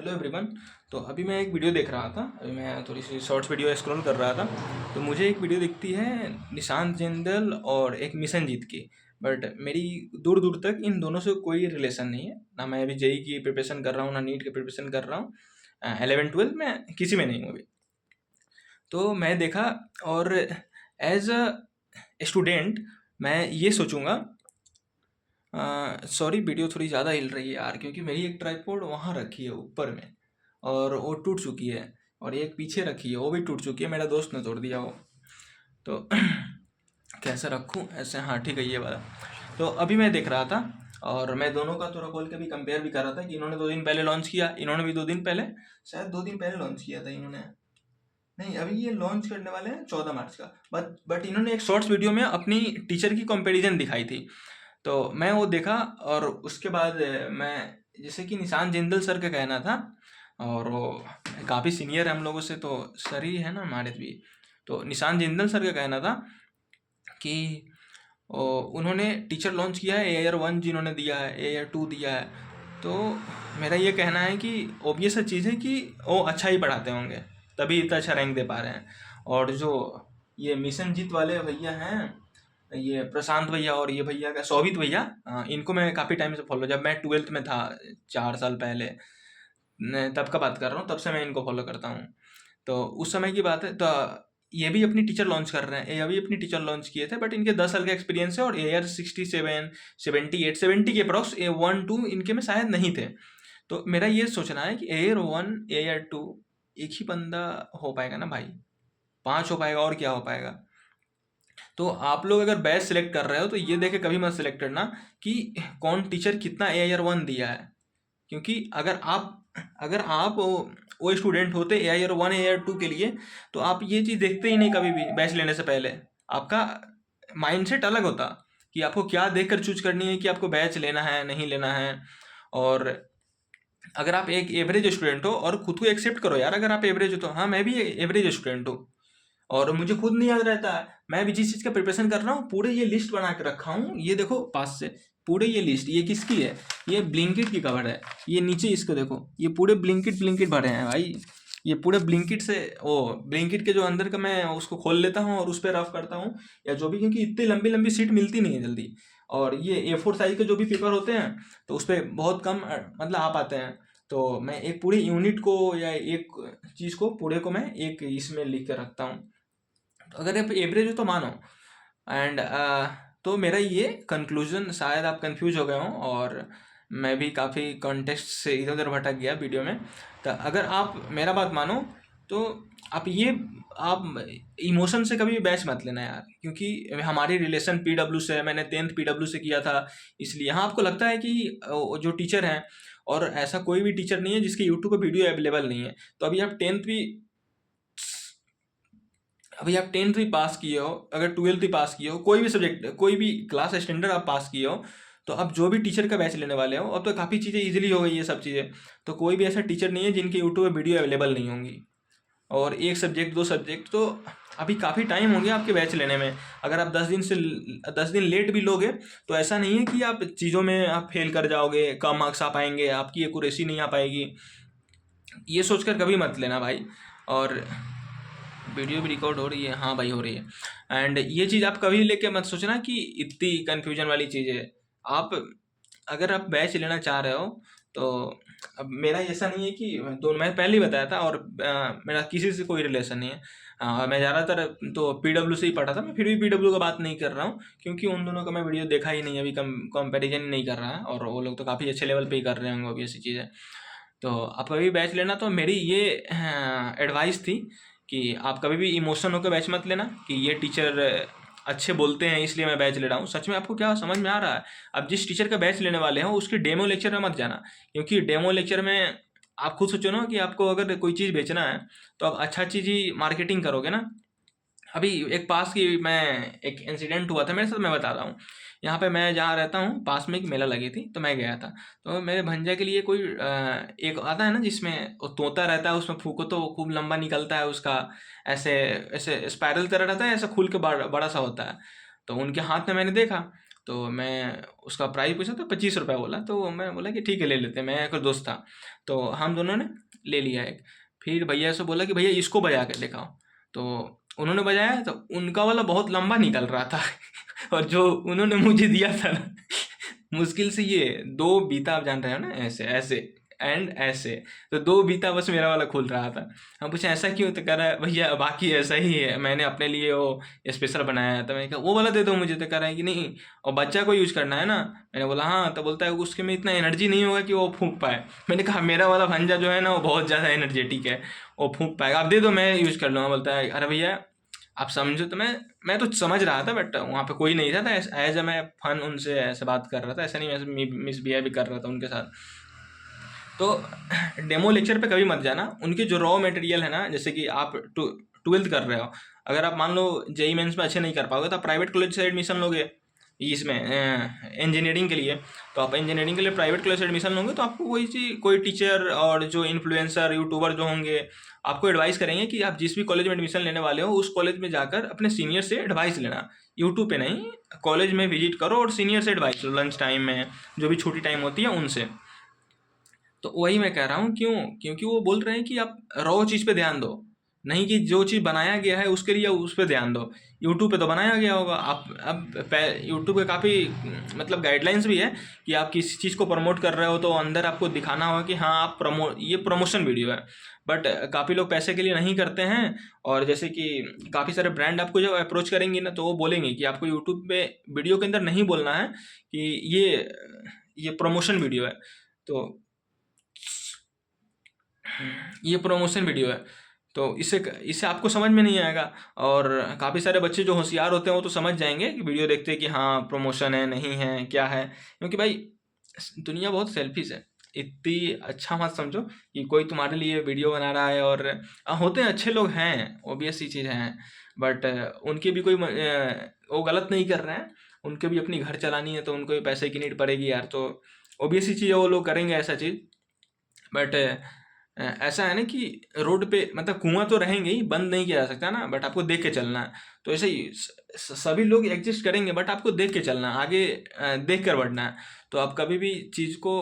Hello everyone. तो अभी मैं एक वीडियो देख रहा था। अभी मैं थोड़ी सी शॉर्ट्स वीडियो स्क्रॉल कर रहा था, तो मुझे एक वीडियो दिखती है निशांत जिंदल और एक मिशन जीत की। बट मेरी दूर दूर तक इन दोनों से कोई रिलेशन नहीं है। ना मैं अभी जेई की प्रिपरेशन कर रहा हूँ, ना नीट की प्रिपरेशन कर रहा हूँ। 11-12 में किसी में नहीं हूँ अभी। तो मैं देखा, और एज अ स्टूडेंट मैं ये सोचूंगा। सॉरी, वीडियो थोड़ी ज़्यादा हिल रही है यार, क्योंकि मेरी एक ट्राइपॉड वहाँ रखी है ऊपर में, और वो टूट चुकी है। और एक पीछे रखी है, वो भी टूट चुकी है, मेरा दोस्त ने तोड़ दिया वो। तो कैसे रखूँ ऐसे? हाँ ठीक है, ये वाला। तो अभी मैं देख रहा था, और मैं दोनों का थोड़ा खोल के भी कंपेयर भी कर रहा था कि इन्होंने 2 दिन पहले लॉन्च किया, इन्होंने भी 2 दिन पहले, शायद 2 दिन पहले लॉन्च किया था इन्होंने। नहीं, अभी ये लॉन्च करने वाले हैं 14 मार्च का। बट इन्होंने एक शॉर्ट्स वीडियो में अपनी टीचर की कंपैरिजन दिखाई थी। तो मैं वो देखा, और उसके बाद मैं, जैसे कि निशांत जिंदल सर का कहना था, और वो काफ़ी सीनियर है हम लोगों से, तो सर ही है ना हमारे भी। तो निशांत जिंदल सर का कहना था कि उन्होंने टीचर लॉन्च किया है, AR1 जिन्होंने दिया है, AR2 दिया है। तो मेरा ये कहना है कि ऑब्वियस चीज़ है कि वो अच्छा ही पढ़ाते होंगे, तभी इतना अच्छा रैंक दे पा रहे हैं। और जो ये मिशन जीत वाले भैया हैं, ये प्रशांत भैया और ये भैया का शोभित भैया, इनको मैं काफ़ी टाइम से फॉलो, जब मैं 12th में था 4 साल पहले, तब का बात कर रहा हूँ, तब से मैं इनको फॉलो करता हूँ। तो उस समय की बात है। तो ये भी अपनी टीचर लॉन्च कर रहे हैं, ये अभी अपनी टीचर लॉन्च किए थे, बट इनके 10 साल का एक्सपीरियंस है, और AR67, 78, 70 के अप्रॉक्स A1-2 इनके में शायद नहीं थे। तो मेरा ये सोचना है कि AR1, AR2 एक ही बंदा हो पाएगा ना भाई? 5 हो पाएगा और क्या हो पाएगा? तो आप लोग अगर बैच सेलेक्ट कर रहे हो, तो ये देखे कभी मत सेलेक्ट करना कि कौन टीचर कितना AR1 दिया है। क्योंकि अगर आप वो स्टूडेंट होते AR1, AR2 के लिए, तो आप ये चीज़ देखते ही नहीं कभी भी बैच लेने से पहले। आपका माइंडसेट अलग होता कि आपको क्या देखकर चूज करनी है कि आपको बैच लेना है नहीं लेना है। और अगर आप एक एवरेज स्टूडेंट हो, और खुद को एक्सेप्ट करो यार, अगर आप एवरेज हो तो, हाँ मैं भी एवरेज स्टूडेंट हूँ, और मुझे खुद नहीं याद रहता है। मैं भी जिस चीज़ का प्रिपरेशन कर रहा हूँ, पूरे ये लिस्ट बना के रखा हूँ, ये देखो पास से पूरे ये लिस्ट, ये किसकी है? ये ब्लिंकिट की कवर है। ये नीचे इसको देखो, ये पूरे ब्लिंकिट ब्लिंकिट भरे हैं भाई। ये पूरे ब्लिंकिट से, ओ ब्लिंकिट के जो अंदर का, मैं उसको खोल लेता हूँ और उस पर रफ करता हूँ या जो भी, क्योंकि इतनी लंबी लंबी सीट मिलती नहीं है जल्दी। और ये A4 साइज के जो भी पेपर होते हैं, तो उस पर बहुत कम मतलब आ पाते हैं। तो मैं एक पूरी यूनिट को या एक चीज़ को पूरे को मैं एक इसमें लिख कर रखता हूँ। तो अगर आप एवरेज हो तो मानो। एंड तो मेरा ये कंक्लूजन, शायद आप कंफ्यूज हो गए हो, और मैं भी काफ़ी कॉन्टेक्स्ट से इधर उधर भटक गया वीडियो में। तो अगर आप मेरा बात मानो, तो आप इमोशन से कभी बैच मत लेना यार, क्योंकि हमारी रिलेशन PW से है, मैंने 10th PW से किया था। इसलिए हाँ, आपको लगता है कि जो टीचर हैं, और ऐसा कोई भी टीचर नहीं है जिसके यूट्यूब पर वीडियो अवेलेबल नहीं है। तो अभी आप टेंथ भी पास किए हो, अगर 12th भी पास किए हो, कोई भी सब्जेक्ट, कोई भी क्लास स्टैंडर्ड आप पास किए हो, तो अब जो भी टीचर का बैच लेने वाले हो, अब तो काफ़ी चीज़ें इजीली हो गई है, सब चीज़ें। तो कोई भी ऐसा टीचर नहीं है जिनके यूट्यूब पे वीडियो अवेलेबल नहीं होंगी। और एक सब्जेक्ट, 2 सब्जेक्ट, तो अभी काफ़ी टाइम हो गया आपके बैच लेने में। अगर आप 10 दिन लेट भी लोगे, तो ऐसा नहीं है कि आप चीज़ों में आप फेल कर जाओगे, कम मार्क्स आ पाएंगे, आपकी एक्यूरेसी नहीं आ पाएगी। ये सोचकर कभी मत लेना भाई। और वीडियो भी रिकॉर्ड हो रही है? हाँ भाई, हो रही है। एंड ये चीज़ आप कभी लेके मत सोचना कि इतनी कन्फ्यूजन वाली चीज़ है। आप अगर आप बैच लेना चाह रहे हो, तो अब मेरा ऐसा नहीं है कि दोनों, मैं पहले ही बताया था, और मेरा किसी से कोई रिलेशन नहीं है। मैं ज़्यादातर तो PW से ही पढ़ा था, मैं फिर भी PW का बात नहीं कर रहा हूँ, क्योंकि उन दोनों का मैं वीडियो देखा ही नहीं, अभी कंपेरिजन नहीं कर रहा है, और वो लोग तो काफ़ी अच्छे लेवल पे ही कर रहे होंगे, वो भी ऐसी चीज़ है। तो आप कभी बैच लेना, तो मेरी ये एडवाइस थी कि आप कभी भी इमोशन होकर बैच मत लेना कि ये टीचर अच्छे बोलते हैं इसलिए मैं बैच ले रहा हूँ। सच में आपको क्या समझ में आ रहा है? अब जिस टीचर का बैच लेने वाले हो, उसके डेमो लेक्चर में मत जाना, क्योंकि डेमो लेक्चर में आप खुद सोचो ना कि आपको अगर कोई चीज़ बेचना है, तो आप अच्छा चीज़ ही मार्केटिंग करोगे ना। अभी एक पास की, मैं एक इंसिडेंट हुआ था मेरे साथ, मैं बता रहा हूँ। यहाँ पे मैं जहाँ रहता हूँ, पास में एक मेला लगी थी, तो मैं गया था। तो मेरे भंजा के लिए कोई एक आता है ना, जिसमें वो तोता रहता है, उसमें फूको तो वो खूब लंबा निकलता है उसका, ऐसे ऐसे स्पाइरल तरह रहता है, ऐसा खुल के बड़ा बड़ा सा होता है। तो उनके हाथ में मैंने देखा, तो मैं उसका प्राइस पूछा तो 25 रुपये बोला, तो मैं बोला कि ठीक है ले लेते हैं, मैं एक दोस्त था तो हम दोनों ने ले लिया एक। फिर भैया से बोला कि भैया इसको बजा के दिखाओ, तो उन्होंने बजाया तो उनका वाला बहुत लंबा निकल रहा था और जो उन्होंने मुझे दिया था ना मुश्किल से ये 2 बीता, आप जान रहे हो ना, ऐसे ऐसे एंड ऐसे, तो 2 बीता बस मेरा वाला खुल रहा था। हम पूछे ऐसा क्यों, तो कह रहा है भैया बाकी ऐसा ही है, मैंने अपने लिए वो स्पेशल बनाया है। तो मैंने कहा वो वाला दे दो मुझे, तो कह रहा है कि नहीं और बच्चा को यूज करना है ना। मैंने बोला हाँ, तो बोलता है उसके में इतना एनर्जी नहीं होगा कि वो फूंक पाए। मैंने कहा मेरा वाला भंजा जो है ना वो बहुत ज़्यादा एनर्जेटिक है, वो फूंक पाएगा, आप दे दो मैं यूज कर लूँगा। बोलता है अरे भैया आप समझो, तो मैं तो समझ रहा था बट वहाँ पे कोई नहीं था, एज मैं फन उनसे ऐसे बात कर रहा था, ऐसा नहीं मैं मिसबिहेव भी कर रहा था उनके साथ। तो डेमो लेक्चर पे कभी मत जाना, उनके जो रॉ मटेरियल है ना, जैसे कि आप ट्वेल्थ कर रहे हो, अगर आप मान लो जेई मेंस में अच्छे नहीं कर पाओगे तो आप प्राइवेट कॉलेज से एडमिशन लोगे इसमें इंजीनियरिंग के लिए, तो आप इंजीनियरिंग के लिए प्राइवेट कॉलेज से एडमिशन लोगे तो आपको वही चीज कोई टीचर और जो इन्फ्लुएंसर यूट्यूबर जो होंगे आपको एडवाइस करेंगे कि आप जिस भी कॉलेज में एडमिशन लेने वाले हो उस कॉलेज में जाकर अपने सीनियर से एडवाइस लेना, यूट्यूब पे नहीं, कॉलेज में विजिट करो और सीनियर से एडवाइस लो, लंच टाइम में जो भी छुट्टी टाइम होती है उनसे। तो वही मैं कह रहा हूँ, क्यों, क्योंकि वो बोल रहे हैं कि आप रॉ चीज़ पे ध्यान दो, नहीं कि जो चीज़ बनाया गया है उसके लिए उस पर ध्यान दो। यूट्यूब पे तो बनाया गया होगा, आप अब यूट्यूब पे काफ़ी मतलब गाइडलाइंस भी है कि आप किसी चीज़ को प्रमोट कर रहे हो तो अंदर आपको दिखाना होगा कि हाँ आप ये प्रमोशन वीडियो है। बट काफ़ी लोग पैसे के लिए नहीं करते हैं, और जैसे कि काफ़ी सारे ब्रांड आपको जब अप्रोच करेंगे ना तो वो बोलेंगे कि आपको यूट्यूब पे वीडियो के अंदर नहीं बोलना है कि ये प्रमोशन वीडियो है, तो ये प्रमोशन वीडियो है, तो इससे इससे आपको समझ में नहीं आएगा। और काफ़ी सारे बच्चे जो होशियार होते हैं वो तो समझ जाएंगे कि वीडियो देखते हैं कि हाँ प्रमोशन है नहीं है क्या है, क्योंकि भाई दुनिया बहुत सेल्फिश है। इतनी अच्छा मत समझो कि कोई तुम्हारे लिए वीडियो बना रहा है, और होते हैं अच्छे लोग हैं, ओबियस सी चीज़ हैं, बट उनके भी कोई वो गलत नहीं कर रहे हैं, उनके भी अपनी घर चलानी है तो उनको भी पैसे की नीड पड़ेगी यार, तो ओबियस सी चीज़ है वो लोग करेंगे ऐसा चीज़। बट ऐसा है ना कि रोड पे मतलब कुआं तो रहेंगे ही, बंद नहीं किया जा सकता ना, बट आपको देख के चलना है। तो ऐसे ही सभी लोग एग्जिस्ट करेंगे बट आपको देख के चलना है, आगे देख कर बढ़ना है। तो आप कभी भी चीज़ को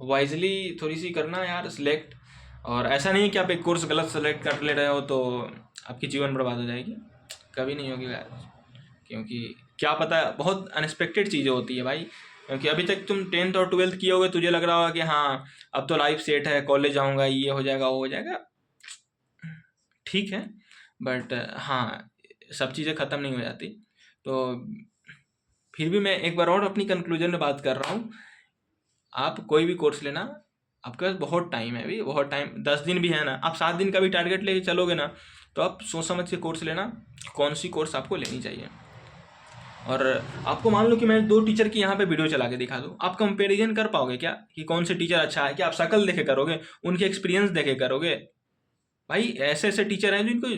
वाइजली थोड़ी सी करना यार सिलेक्ट, और ऐसा नहीं है कि आप एक कोर्स गलत सेलेक्ट कर ले रहे हो तो आपकी जीवन बर्बाद हो जाएगी, कभी नहीं होगी यार। क्योंकि क्या पता बहुत अनएक्सपेक्टेड चीज़ें होती है भाई, क्योंकि अभी तक तुम 10th और 12th किए होगे, तुझे लग रहा होगा कि हाँ अब तो लाइफ सेट है, कॉलेज जाऊँगा, ये हो जाएगा वो हो जाएगा, ठीक है, बट हाँ सब चीज़ें ख़त्म नहीं हो जाती। तो फिर भी मैं एक बार और अपनी कंक्लूजन में बात कर रहा हूँ, आप कोई भी कोर्स लेना, आपके पास बहुत टाइम है, अभी बहुत टाइम, 10 दिन भी है ना, आप 7 दिन का भी टारगेट लेके चलोगे ना तो आप सोच समझ के कोर्स लेना, कौन सी कोर्स आपको लेनी चाहिए। और आपको मान लो कि मैं 2 टीचर की यहाँ पे वीडियो चला के दिखा दूँ, आप कंपैरिजन कर पाओगे क्या कि कौन से टीचर अच्छा है? क्या आप शक्ल देखे करोगे, उनके एक्सपीरियंस देखे करोगे? भाई ऐसे ऐसे टीचर हैं जिनको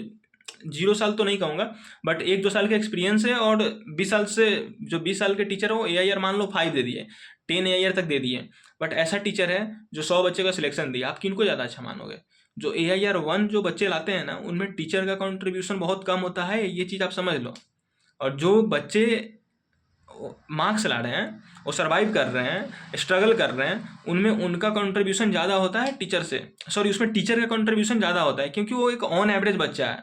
0 साल तो नहीं कहूँगा बट 1-2 साल का एक्सपीरियंस है, और 20 साल से जो 20 साल के टीचर है वो AIR मान लो 5 दे दिए, 10 AIR तक दे दिए, बट ऐसा टीचर है जो 100 बच्चे का सिलेक्शन दिया, आप किनको ज़्यादा अच्छा मानोगे? जो AIR 1 जो बच्चे लाते हैं ना उनमें टीचर का कंट्रीब्यूशन बहुत कम होता है, ये चीज़ आप समझ लो। और जो बच्चे मार्क्स ला रहे हैं, वो सरवाइव कर रहे हैं, स्ट्रगल कर रहे हैं, उनमें उनका कंट्रीब्यूशन ज़्यादा होता है टीचर से, सॉरी उसमें टीचर का कंट्रीब्यूशन ज़्यादा होता है, क्योंकि वो एक ऑन एवरेज बच्चा है।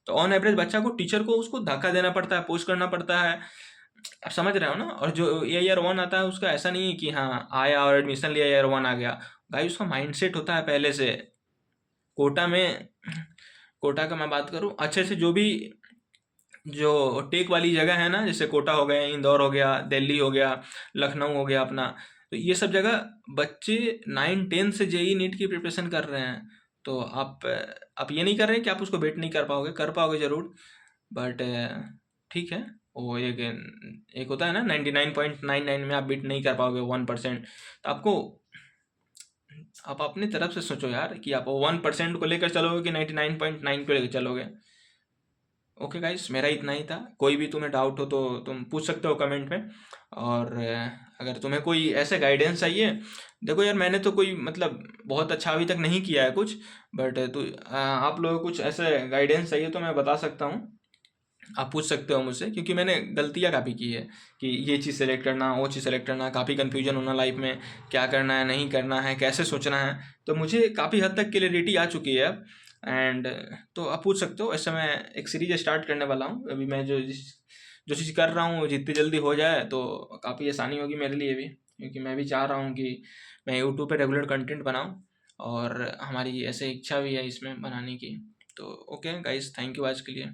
तो ऑन एवरेज बच्चा को टीचर को उसको धक्का देना पड़ता है, पुश करना पड़ता है, आप समझ रहे हो ना। और जो AIR 1 आता है उसका ऐसा नहीं है कि हाँ आया और एडमिशन लिया AIR 1 आ गया, भाई उसका माइंडसेट होता है पहले से। कोटा में, कोटा का मैं बात करूँ अच्छे से, जो टेक वाली जगह है ना, जैसे कोटा हो गया, इंदौर हो गया, दिल्ली हो गया, लखनऊ हो गया अपना, तो ये सब जगह बच्चे 9-10 से JEE नीट की प्रिपरेशन कर रहे हैं। तो आप ये नहीं कर रहे कि आप उसको बेट नहीं कर पाओगे ज़रूर, बट ठीक है, वो एक होता है ना 99.99 में आप बीट नहीं कर पाओगे 1%, तो आप अपनी तरफ से सोचो यार कि आप 1% को लेकर चलोगे कि 99.9 को लेकर चलोगे। ओके गाइस, मेरा इतना ही था, कोई भी तुम्हें डाउट हो तो तुम पूछ सकते हो कमेंट में। और अगर तुम्हें कोई ऐसे गाइडेंस चाहिए, देखो यार मैंने तो कोई मतलब बहुत अच्छा अभी तक नहीं किया है कुछ, बट आप लोगों को कुछ ऐसे गाइडेंस चाहिए तो मैं बता सकता हूँ। आप पूछ सकते हो मुझसे, क्योंकि मैंने गलतियाँ काफ़ी की है कि ये चीज़ सेलेक्ट करना, वो चीज़ सेलेक्ट करना, काफ़ी कन्फ्यूजन होना लाइफ में, क्या करना है, नहीं करना है, कैसे सोचना है। तो मुझे काफ़ी हद तक क्लियरिटी आ चुकी है अब। एंड तो आप पूछ सकते हो। ऐसे मैं एक सीरीज स्टार्ट करने वाला हूँ अभी। मैं जो चीज़ कर रहा हूँ जितनी जल्दी हो जाए तो काफ़ी आसानी होगी मेरे लिए भी, क्योंकि मैं भी चाह रहा हूँ कि मैं यूट्यूब पे रेगुलर कंटेंट बनाऊँ, और हमारी ऐसे इच्छा भी है इसमें बनाने की। तो ओके गाइस, थैंक यू आज के लिए।